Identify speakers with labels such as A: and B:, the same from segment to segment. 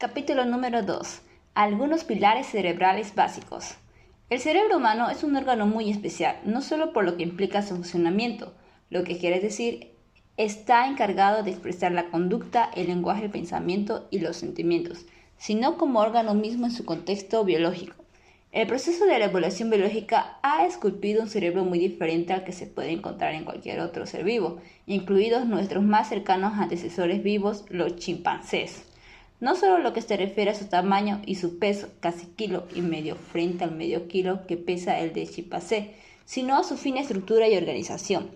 A: Capítulo número 2. Algunos pilares cerebrales básicos. El cerebro humano es un órgano muy especial, no solo por lo que implica su funcionamiento, lo que quiere decir, está encargado de expresar la conducta, el lenguaje, el pensamiento y los sentimientos, sino como órgano mismo en su contexto biológico. El proceso de la evolución biológica ha esculpido un cerebro muy diferente al que se puede encontrar en cualquier otro ser vivo, incluidos nuestros más cercanos antecesores vivos, los chimpancés. No solo lo que se refiere a su tamaño y su peso, casi kilo y medio frente al medio kilo que pesa el de chimpancé, sino a su fina estructura y organización.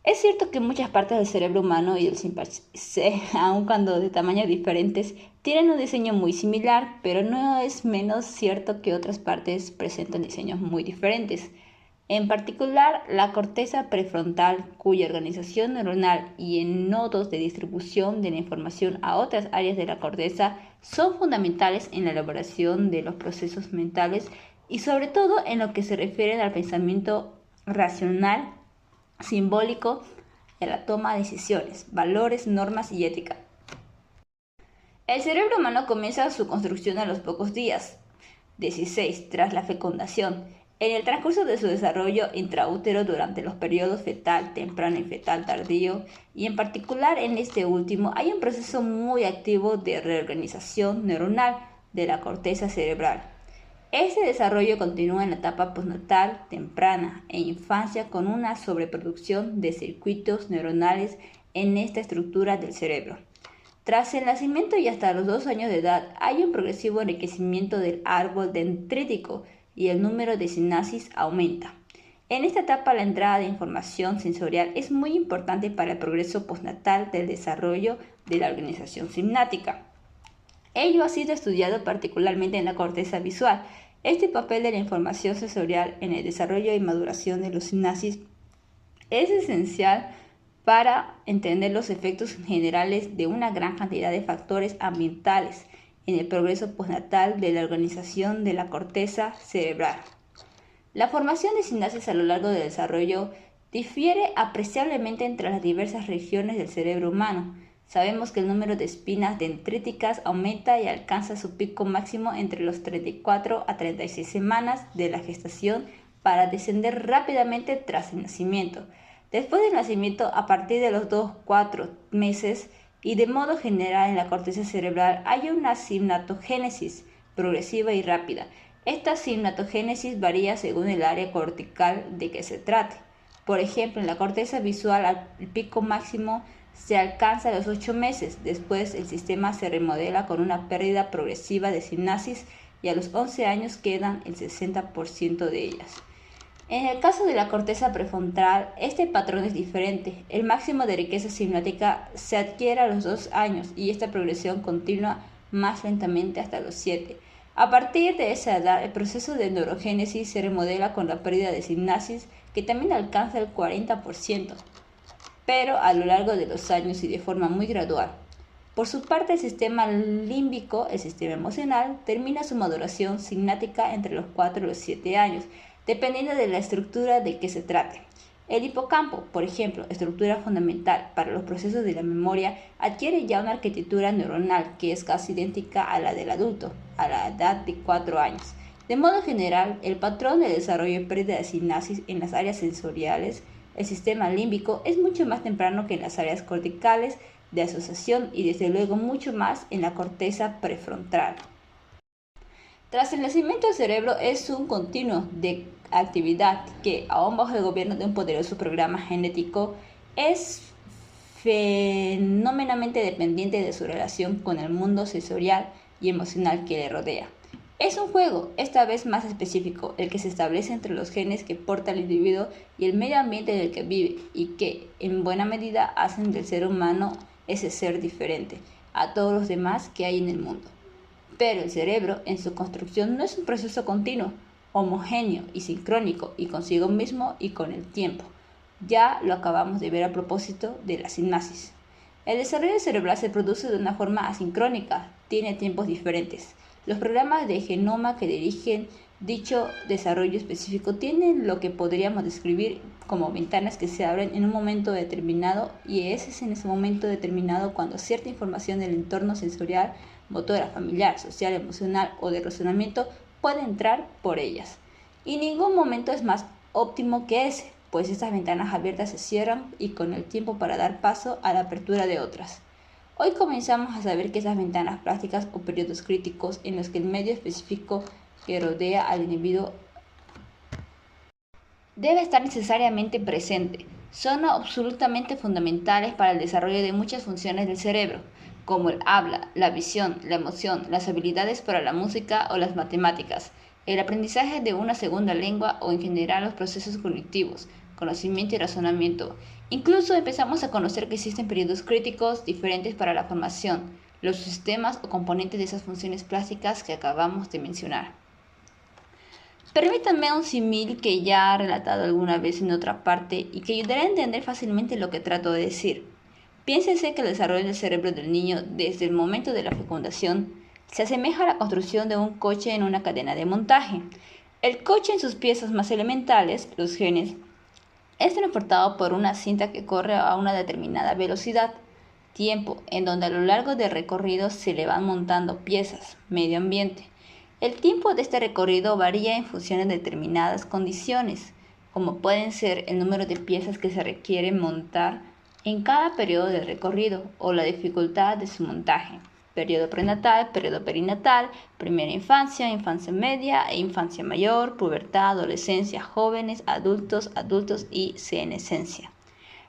A: Es cierto que muchas partes del cerebro humano y del chimpancé, aun cuando de tamaños diferentes, tienen un diseño muy similar, pero no es menos cierto que otras partes presentan diseños muy diferentes. En particular, la corteza prefrontal, cuya organización neuronal y en nodos de distribución de la información a otras áreas de la corteza son fundamentales en la elaboración de los procesos mentales y sobre todo en lo que se refiere al pensamiento racional, simbólico, y a la toma de decisiones, valores, normas y ética. El cerebro humano comienza su construcción a los pocos días, 16, tras la fecundación. En el transcurso de su desarrollo intraútero durante los periodos fetal temprano y fetal tardío, y en particular en este último, hay un proceso muy activo de reorganización neuronal de la corteza cerebral. Este desarrollo continúa en la etapa postnatal temprana e infancia con una sobreproducción de circuitos neuronales en esta estructura del cerebro. Tras el nacimiento y hasta los 2 años de edad hay un progresivo enriquecimiento del árbol dendrítico y el número de sinapsis aumenta. En esta etapa la entrada de información sensorial es muy importante para el progreso postnatal del desarrollo de la organización sináptica. Ello ha sido estudiado particularmente en la corteza visual. Este papel de la información sensorial en el desarrollo y maduración de los sinapsis es esencial para entender los efectos generales de una gran cantidad de factores ambientales en el progreso postnatal de la organización de la corteza cerebral. La formación de sinapsis a lo largo del desarrollo difiere apreciablemente entre las diversas regiones del cerebro humano. Sabemos que el número de espinas dendríticas aumenta y alcanza su pico máximo entre los 34 a 36 semanas de la gestación para descender rápidamente tras el nacimiento. Después del nacimiento, a partir de los 2-4 meses y de modo general en la corteza cerebral hay una sinaptogénesis progresiva y rápida. Esta sinaptogénesis varía según el área cortical de que se trate. Por ejemplo, en la corteza visual el pico máximo se alcanza a los 8 meses. Después el sistema se remodela con una pérdida progresiva de sinapsis y a los 11 años quedan el 60% de ellas. En el caso de la corteza prefrontal, este patrón es diferente. El máximo de riqueza sináptica se adquiere a los 2 años y esta progresión continúa más lentamente hasta los 7. A partir de esa edad, el proceso de neurogénesis se remodela con la pérdida de sinapsis, que también alcanza el 40%, pero a lo largo de los años y de forma muy gradual. Por su parte, el sistema límbico, el sistema emocional, termina su maduración sináptica entre los 4 y los 7 años, dependiendo de la estructura de que se trate. El hipocampo, por ejemplo, estructura fundamental para los procesos de la memoria, adquiere ya una arquitectura neuronal que es casi idéntica a la del adulto, a la edad de 4 años. De modo general, el patrón de desarrollo y pérdida de sinapsis en las áreas sensoriales, el sistema límbico, es mucho más temprano que en las áreas corticales de asociación y desde luego mucho más en la corteza prefrontal. Tras el nacimiento, el cerebro es un continuo de actividad que, aún bajo el gobierno de un poderoso programa genético, es fenomenalmente dependiente de su relación con el mundo sensorial y emocional que le rodea. Es un juego, esta vez más específico, el que se establece entre los genes que porta el individuo y el medio ambiente en el que vive y que, en buena medida, hacen del ser humano ese ser diferente a todos los demás que hay en el mundo. Pero el cerebro, en su construcción, no es un proceso continuo, homogéneo y sincrónico, y consigo mismo y con el tiempo. Ya lo acabamos de ver a propósito de la sinapsis. El desarrollo cerebral se produce de una forma asincrónica, tiene tiempos diferentes. Los programas de genoma que dirigen dicho desarrollo específico tienen lo que podríamos describir como ventanas que se abren en un momento determinado, y ese es en ese momento determinado cuando cierta información del entorno sensorial, motora, familiar, social, emocional o de razonamiento puede entrar por ellas. Y ningún momento es más óptimo que ese, pues estas ventanas abiertas se cierran y con el tiempo para dar paso a la apertura de otras. Hoy comenzamos a saber que esas ventanas plásticas o periodos críticos en los que el medio específico que rodea al individuo debe estar necesariamente presente. Son absolutamente fundamentales para el desarrollo de muchas funciones del cerebro, como el habla, la visión, la emoción, las habilidades para la música o las matemáticas, el aprendizaje de una segunda lengua o en general los procesos cognitivos, conocimiento y razonamiento. Incluso empezamos a conocer que existen periodos críticos diferentes para la formación, los sistemas o componentes de esas funciones plásticas que acabamos de mencionar. Permítanme un símil que ya he relatado alguna vez en otra parte y que ayudará a entender fácilmente lo que trato de decir. Piénsese que el desarrollo del cerebro del niño desde el momento de la fecundación se asemeja a la construcción de un coche en una cadena de montaje. El coche en sus piezas más elementales, los genes, es transportado por una cinta que corre a una determinada velocidad, tiempo, en donde a lo largo del recorrido se le van montando piezas, medio ambiente. El tiempo de este recorrido varía en función de determinadas condiciones, como pueden ser el número de piezas que se requiere montar en cada periodo del recorrido o la dificultad de su montaje. Periodo prenatal, periodo perinatal, primera infancia, infancia media e infancia mayor, pubertad, adolescencia, jóvenes, adultos y senescencia.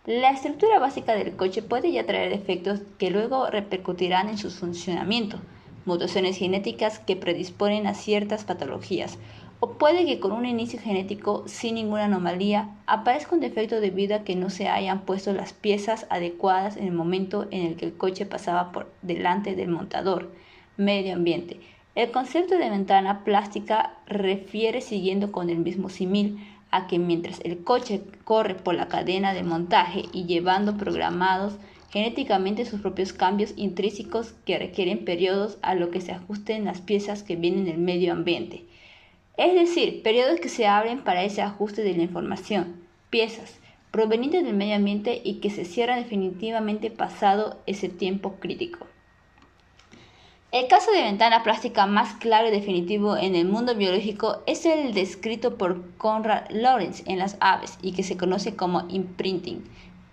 A: La estructura básica del coche puede ya traer efectos que luego repercutirán en su funcionamiento, mutaciones genéticas que predisponen a ciertas patologías, o puede que con un inicio genético sin ninguna anomalía aparezca un defecto debido a que no se hayan puesto las piezas adecuadas en el momento en el que el coche pasaba por delante del montador. Medio ambiente. El concepto de ventana plástica refiere, siguiendo con el mismo símil, a que mientras el coche corre por la cadena de montaje y llevando programados genéticamente sus propios cambios intrínsecos que requieren periodos a lo que se ajusten las piezas que vienen del medio ambiente. Es decir, periodos que se abren para ese ajuste de la información, piezas provenientes del medio ambiente y que se cierran definitivamente pasado ese tiempo crítico. El caso de ventana plástica más claro y definitivo en el mundo biológico es el descrito por Konrad Lorenz en las aves y que se conoce como imprinting.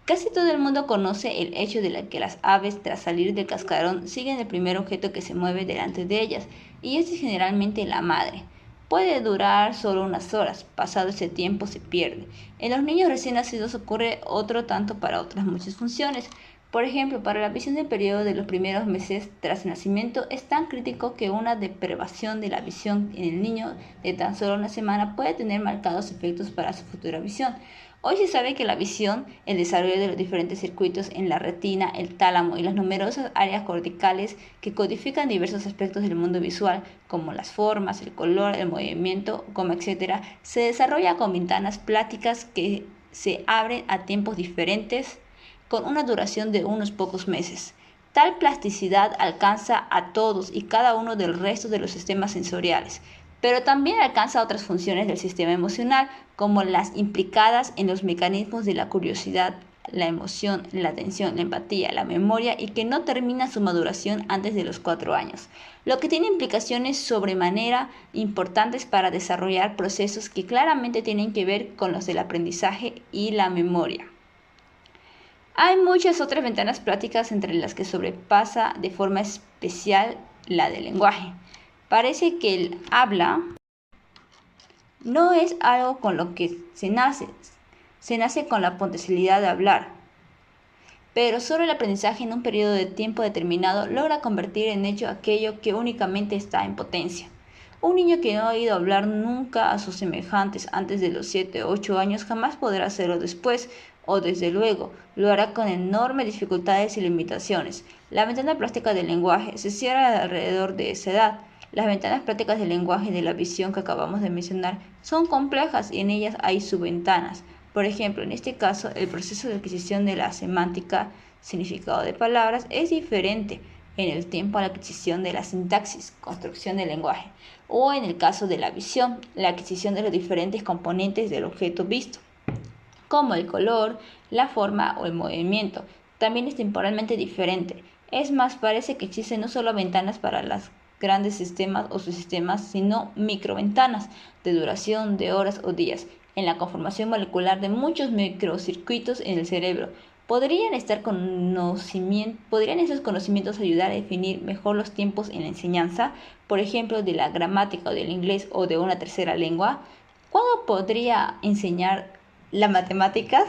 A: Casi todo el mundo conoce el hecho de que las aves, tras salir del cascarón, siguen el primer objeto que se mueve delante de ellas, y este es generalmente la madre. Puede durar solo unas horas, pasado ese tiempo se pierde. En los niños recién nacidos ocurre otro tanto para otras muchas funciones. Por ejemplo, para la visión del periodo de los primeros meses tras el nacimiento es tan crítico que una deprivación de la visión en el niño de tan solo una semana puede tener marcados efectos para su futura visión. Hoy se sabe que la visión, el desarrollo de los diferentes circuitos en la retina, el tálamo y las numerosas áreas corticales que codifican diversos aspectos del mundo visual, como las formas, el color, el movimiento, etc., se desarrolla con ventanas plásticas que se abren a tiempos diferentes con una duración de unos pocos meses. Tal plasticidad alcanza a todos y cada uno del resto de los sistemas sensoriales, pero también alcanza otras funciones del sistema emocional, como las implicadas en los mecanismos de la curiosidad, la emoción, la atención, la empatía, la memoria, y que no termina su maduración antes de los 4 años, lo que tiene implicaciones sobremanera importantes para desarrollar procesos que claramente tienen que ver con los del aprendizaje y la memoria. Hay muchas otras ventanas plásticas entre las que sobrepasa de forma especial la del lenguaje. Parece que el habla no es algo con lo que se nace con la potencialidad de hablar, pero solo el aprendizaje en un periodo de tiempo determinado logra convertir en hecho aquello que únicamente está en potencia. Un niño que no ha oído hablar nunca a sus semejantes antes de los 7 o 8 años jamás podrá hacerlo después, o desde luego, lo hará con enormes dificultades y limitaciones. La ventana plástica del lenguaje se cierra alrededor de esa edad. Las ventanas plásticas del lenguaje y de la visión que acabamos de mencionar son complejas y en ellas hay subventanas. Por ejemplo, en este caso, el proceso de adquisición de la semántica, significado de palabras, es diferente en el tiempo a la adquisición de la sintaxis, construcción del lenguaje, o en el caso de la visión, la adquisición de los diferentes componentes del objeto visto. como el color, la forma o el movimiento. También es temporalmente diferente. Es más, parece que existen no solo ventanas para los grandes sistemas o subsistemas, sino microventanas de duración de horas o días en la conformación molecular de muchos microcircuitos en el cerebro. ¿Podrían estos conocimientos ayudar a definir mejor los tiempos en la enseñanza, por ejemplo, de la gramática o del inglés o de una tercera lengua? ¿Cuándo podría enseñar las matemáticas?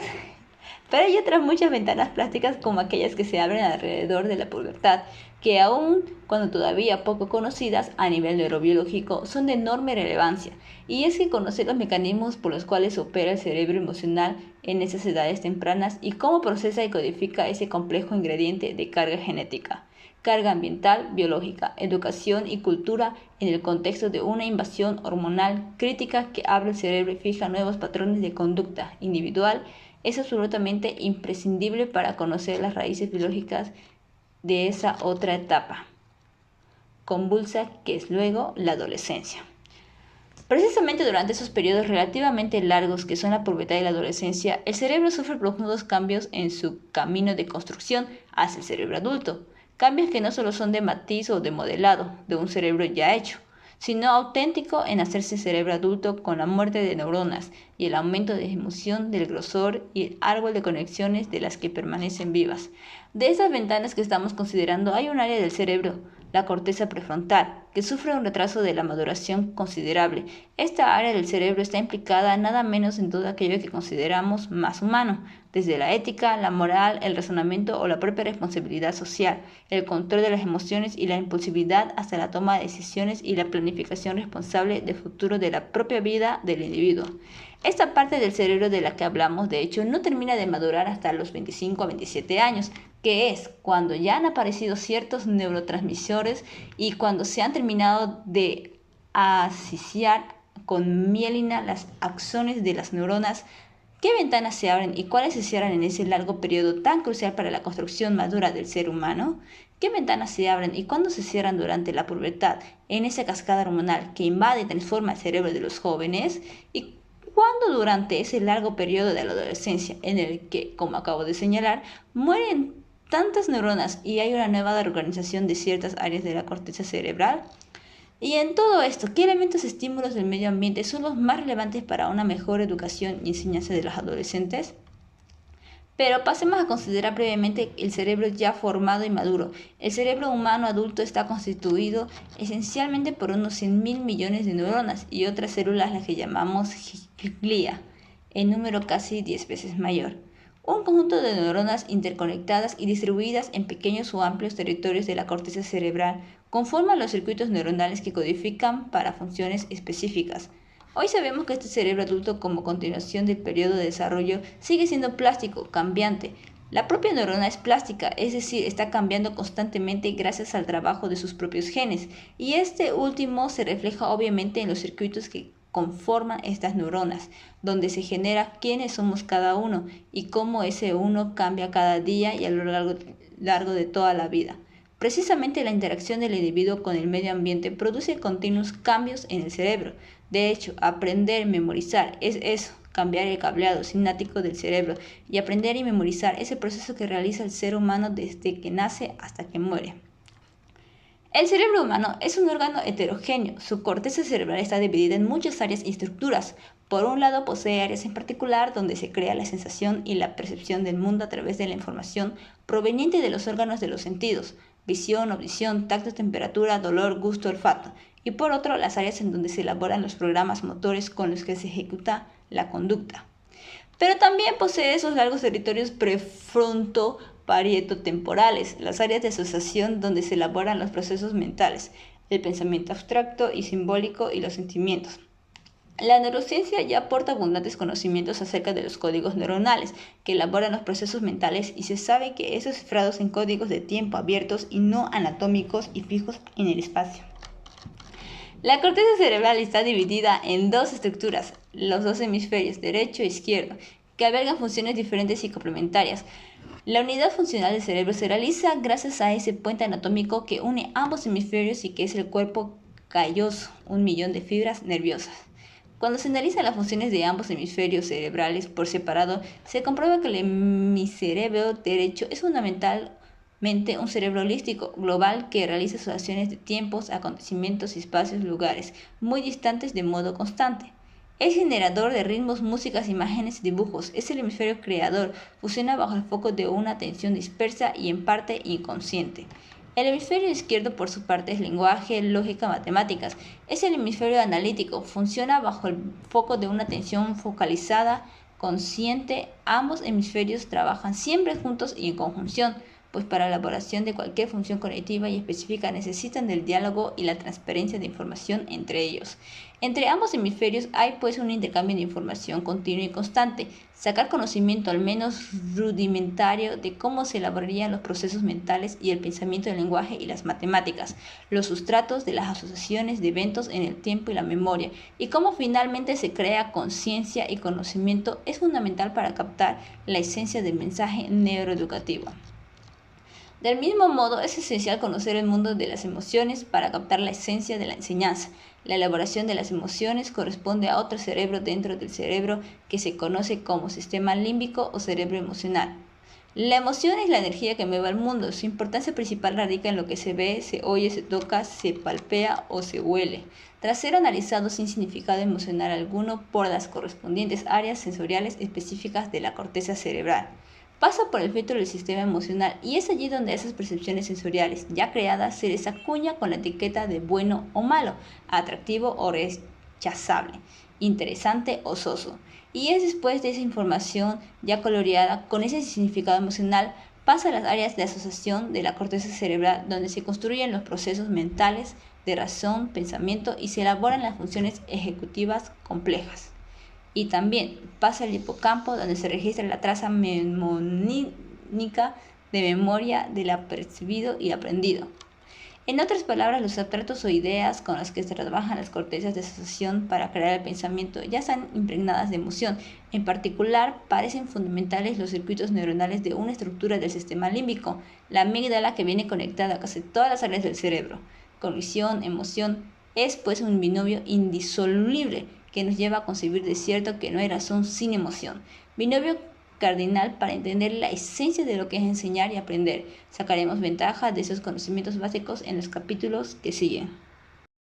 A: Pero hay otras muchas ventanas plásticas como aquellas que se abren alrededor de la pubertad, que aun cuando todavía poco conocidas a nivel neurobiológico son de enorme relevancia, y es que conocer los mecanismos por los cuales opera el cerebro emocional en esas edades tempranas y cómo procesa y codifica ese complejo ingrediente de carga genética, carga ambiental, biológica, educación y cultura en el contexto de una invasión hormonal crítica que abre el cerebro y fija nuevos patrones de conducta individual es absolutamente imprescindible para conocer las raíces biológicas de esa otra etapa convulsa que es luego la adolescencia. Precisamente durante esos periodos relativamente largos que son la pubertad y la adolescencia, el cerebro sufre profundos cambios en su camino de construcción hacia el cerebro adulto, cambios que no solo son de matiz o de modelado de un cerebro ya hecho, sino auténtico en hacerse cerebro adulto con la muerte de neuronas y el aumento de emoción del grosor y el árbol de conexiones de las que permanecen vivas. De esas ventanas que estamos considerando hay un área del cerebro, la corteza prefrontal, que sufre un retraso de la maduración considerable. Esta área del cerebro está implicada nada menos en todo aquello que consideramos más humano, desde la ética, la moral, el razonamiento o la propia responsabilidad social, el control de las emociones y la impulsividad hasta la toma de decisiones y la planificación responsable del futuro de la propia vida del individuo. Esta parte del cerebro de la que hablamos, de hecho, no termina de madurar hasta los 25 a 27 años, que es cuando ya han aparecido ciertos neurotransmisores y cuando se han terminado de asociar con mielina las axones de las neuronas. ¿Qué ventanas se abren y cuáles se cierran en ese largo periodo tan crucial para la construcción madura del ser humano? ¿Qué ventanas se abren y cuándo se cierran durante la pubertad en esa cascada hormonal que invade y transforma el cerebro de los jóvenes? ¿Y cuándo durante ese largo periodo de la adolescencia en el que, como acabo de señalar, mueren tantas neuronas y hay una nueva reorganización de ciertas áreas de la corteza cerebral? Y en todo esto, ¿qué elementos estímulos del medio ambiente son los más relevantes para una mejor educación y enseñanza de los adolescentes? Pero pasemos a considerar brevemente el cerebro ya formado y maduro. El cerebro humano adulto está constituido esencialmente por unos 100.000 millones de neuronas y otras células, las que llamamos glía, en número casi 10 veces mayor. Un conjunto de neuronas interconectadas y distribuidas en pequeños o amplios territorios de la corteza cerebral conforman los circuitos neuronales que codifican para funciones específicas. Hoy sabemos que este cerebro adulto, como continuación del periodo de desarrollo, sigue siendo plástico, cambiante. La propia neurona es plástica, es decir, está cambiando constantemente gracias al trabajo de sus propios genes, y este último se refleja obviamente en los circuitos que conforman estas neuronas, donde se genera quiénes somos cada uno y cómo ese uno cambia cada día y a lo largo de toda la vida. Precisamente la interacción del individuo con el medio ambiente produce continuos cambios en el cerebro. De hecho, aprender, memorizar es eso, cambiar el cableado sináptico del cerebro, y aprender y memorizar es el proceso que realiza el ser humano desde que nace hasta que muere. El cerebro humano es un órgano heterogéneo. Su corteza cerebral está dividida en muchas áreas y estructuras. Por un lado, posee áreas en particular donde se crea la sensación y la percepción del mundo a través de la información proveniente de los órganos de los sentidos: visión, audición, tacto, temperatura, dolor, gusto, olfato. Y por otro, las áreas en donde se elaboran los programas motores con los que se ejecuta la conducta. Pero también posee esos largos territorios prefronto-parieto-temporales, las áreas de asociación donde se elaboran los procesos mentales, el pensamiento abstracto y simbólico y los sentimientos. La neurociencia ya aporta abundantes conocimientos acerca de los códigos neuronales que elaboran los procesos mentales, y se sabe que esos cifrados en códigos de tiempo abiertos y no anatómicos y fijos en el espacio. La corteza cerebral está dividida en dos estructuras, los dos hemisferios, derecho e izquierdo, que albergan funciones diferentes y complementarias. La unidad funcional del cerebro se realiza gracias a ese puente anatómico que une ambos hemisferios y que es el cuerpo calloso, 1 millón de fibras nerviosas. Cuando se analizan las funciones de ambos hemisferios cerebrales por separado, se comprueba que el hemisferio derecho es fundamentalmente un cerebro holístico, global, que realiza asociaciones de tiempos, acontecimientos, espacios, lugares, muy distantes de modo constante. Es generador de ritmos, músicas, imágenes y dibujos. Es el hemisferio creador. Funciona bajo el foco de una atención dispersa y en parte inconsciente. El hemisferio izquierdo, por su parte, es lenguaje, lógica, matemáticas. Es el hemisferio analítico. Funciona bajo el foco de una atención focalizada, consciente. Ambos hemisferios trabajan siempre juntos y en conjunción, pues para la elaboración de cualquier función cognitiva y específica necesitan del diálogo y la transferencia de información entre ellos. Entre ambos hemisferios hay pues un intercambio de información continuo y constante, sacar conocimiento al menos rudimentario de cómo se elaborarían los procesos mentales y el pensamiento del lenguaje y las matemáticas, los sustratos de las asociaciones de eventos en el tiempo y la memoria, y cómo finalmente se crea conciencia y conocimiento es fundamental para captar la esencia del mensaje neuroeducativo. Del mismo modo, es esencial conocer el mundo de las emociones para captar la esencia de la enseñanza. La elaboración de las emociones corresponde a otro cerebro dentro del cerebro que se conoce como sistema límbico o cerebro emocional. La emoción es la energía que mueve al mundo. Su importancia principal radica en lo que se ve, se oye, se toca, se palpea o se huele. Tras ser analizado sin significado emocional alguno por las correspondientes áreas sensoriales específicas de la corteza cerebral, pasa por el filtro del sistema emocional y es allí donde esas percepciones sensoriales ya creadas se les acuña con la etiqueta de bueno o malo, atractivo o rechazable, interesante o soso. Y es después de esa información ya coloreada con ese significado emocional pasa a las áreas de asociación de la corteza cerebral donde se construyen los procesos mentales de razón, pensamiento y se elaboran las funciones ejecutivas complejas. Y también pasa al hipocampo donde se registra la traza mnemónica de memoria del apercibido y aprendido. En otras palabras, los abstractos o ideas con las que se trabajan las cortezas de asociación para crear el pensamiento ya están impregnadas de emoción. En particular, parecen fundamentales los circuitos neuronales de una estructura del sistema límbico, la amígdala, que viene conectada a casi todas las áreas del cerebro. Cognición, emoción, es pues un binomio indisoluble que nos lleva a concebir de cierto que no hay razón sin emoción. Binomio cardinal para entender la esencia de lo que es enseñar y aprender. Sacaremos ventaja de esos conocimientos básicos en los capítulos que siguen.